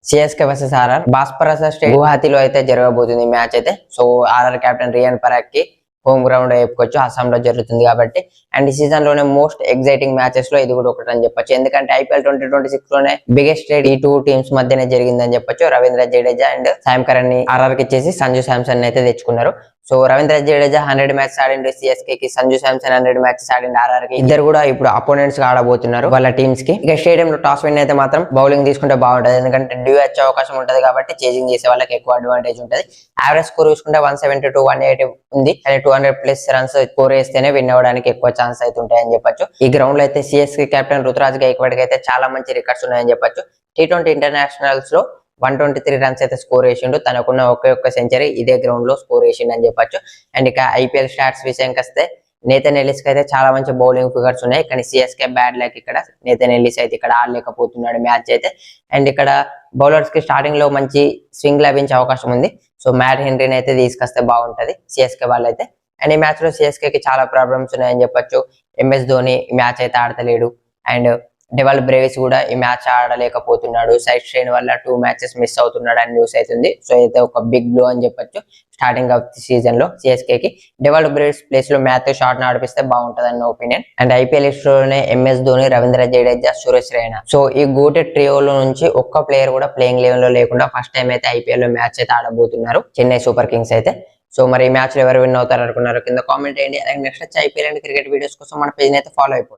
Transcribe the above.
CSK versus RR Bhaskararao stadium గువాహతిలో అయితే జరగబోతుంది మ్యాచ్ అయితే. So RR captain Riyan Parag కి హోమ్ గ్రౌండ్ చెప్పుకోవచ్చు, అస్సాంలో జరుగుతుంది కాబట్టి. అండ్ ఈ సీజన్ లోనే మోస్ట్ ఎగ్జైటింగ్ మ్యాచెస్ లో ఇది కూడా ఒకటి అని చెప్పొచ్చు. ఎందుకంటే ఐపీఎల్ 2026 లోనే బిగ్గెస్ట్ ట్రేడ్ ఈ టూ టీమ్స్ మధ్యనే జరిగిందని చెప్పొచ్చు. Ravindra Jadeja and Sam Curran ని ఆర్ఆర్ కి ఇచ్చేసి సంజు శాంసన్ అయితే తెచ్చుకున్నారు. సో రవీంద్ర జడేజా 100 మ్యాచెస్ ఆడిండు సిఎస్కే కి, సంజు శాంసన్ 100 మ్యాచెస్ ఆడిండు ఆర్ఆర్ కి. ఇద్దరు కూడా ఇప్పుడు అపోనెంట్స్ గా ఆడబోతున్నారు వాళ్ళ టీమ్స్ కి. ఇక స్టేడియం లో టాస్ విన్ అయితే మాత్రం బౌలింగ్ తీసుకుంటే బాగుంటది, ఎందుకంటే డ్యూ వచ్చే అవకాశం ఉంటది కాబట్టి చేజింగ్ చేసే వాళ్ళకి ఎక్కువ అడ్వాంటేజ్ ఉంటది. యావరేజ్ స్కోర్ చూసుకుంటే 170 to 180 ఉంది, కానీ 200+ రన్స్ స్కోర్ వేస్తేనే విన్ అవ్వడానికి ఎక్కువ ఛాన్స్ అయితే ఉంటాయని చెప్పొచ్చు. ఈ గ్రౌండ్ లో అయితే సిఎస్కే కెప్టెన్ రుతురాజ్ గైక్వాడ్ అయితే చాలా మంచి రికార్డ్స్ ఉన్నాయని చెప్పొచ్చు. T20 ఇంటర్నేషనల్స్ లో 123 రన్స్ అయితే స్కోర్ చేసిండు. తనకున్న ఒక్క సెంచరీ ఇదే గ్రౌండ్ లో స్కోర్ చేసిండు అని చెప్పొచ్చు. అండ్ ఇక ఐపీఎల్ స్టాట్స్ విషయానికి వస్తే నేథన్ ఎల్లిస్ కి అయితే చాలా మంచి బౌలింగ్ ఫిగర్స్ ఉన్నాయి, కానీ సిఎస్కే బ్యాడ్ లక్ ఇక్కడ నేథన్ ఎల్లిస్ అయితే ఇక్కడ ఆడలేకపోతున్నాడు మ్యాచ్ అయితే. అండ్ ఇక్కడ బౌలర్స్ కి స్టార్టింగ్ లో మంచి స్వింగ్ లభించే అవకాశం ఉంది. సో మ్యాట్ హెన్రీని అయితే తీసుకొస్తే బాగుంటది సిఎస్కే వాళ్ళైతే. అండ్ ఈ మ్యాచ్ లో సిఎస్కే కి చాలా ప్రాబ్లమ్స్ ఉన్నాయని చెప్పొచ్చు. ఎంఎస్ ధోని ఈ మ్యాచ్ అయితే ఆడతలేడు, అండ్ డెవల్ బ్రేవిస్ కూడా ఈ మ్యాచ్ ఆడలేకపోతున్నాడు. సైడ్ స్ట్రెయిన్ వల్ల 2 మ్యాచెస్ మిస్ అవుతున్నాడు అని న్యూస్ అవుతుంది. సో అయితే ఒక బిగ్ బ్లో అని చెప్పొచ్చు స్టార్టింగ్ ఆఫ్ ది సీజన్ లో సిఎస్కే కి. డెవల్ బ్రేవిస్ ప్లేస్ లో మ్యాచ్ షాట్ ఆడిపిస్తే బాగుంటది అన్న ఒపీనియన్. అండ్ ఐపీఎల్ లోనే ఎంఎస్ ధోని, రవీంద్ర జడేజా, సురేష్ రైనా, సో ఈ గోటెడ్ ట్రియోలో నుంచి ఒక్క ప్లేయర్ కూడా ప్లేయింగ్ లెవెల్ లో లేకుండా ఫస్ట్ టైం అయితే ఐపీఎల్ లో మ్యాచ్ అయితే ఆడబోతున్నారు చెన్నై సూపర్ కింగ్స్ అయితే. సో మరి ఈ మ్యాచ్ లో ఎవరు విన్ అవుతారు అనుకున్నారు కింద కామెంట్ చేయండి. అలాగే నెక్స్ట్ వచ్చి ఐపీఎల్ అండ్ క్రికెట్ వీడియోస్ కోసం మన పేజ్ అయితే ఫాలో అయిపోండి.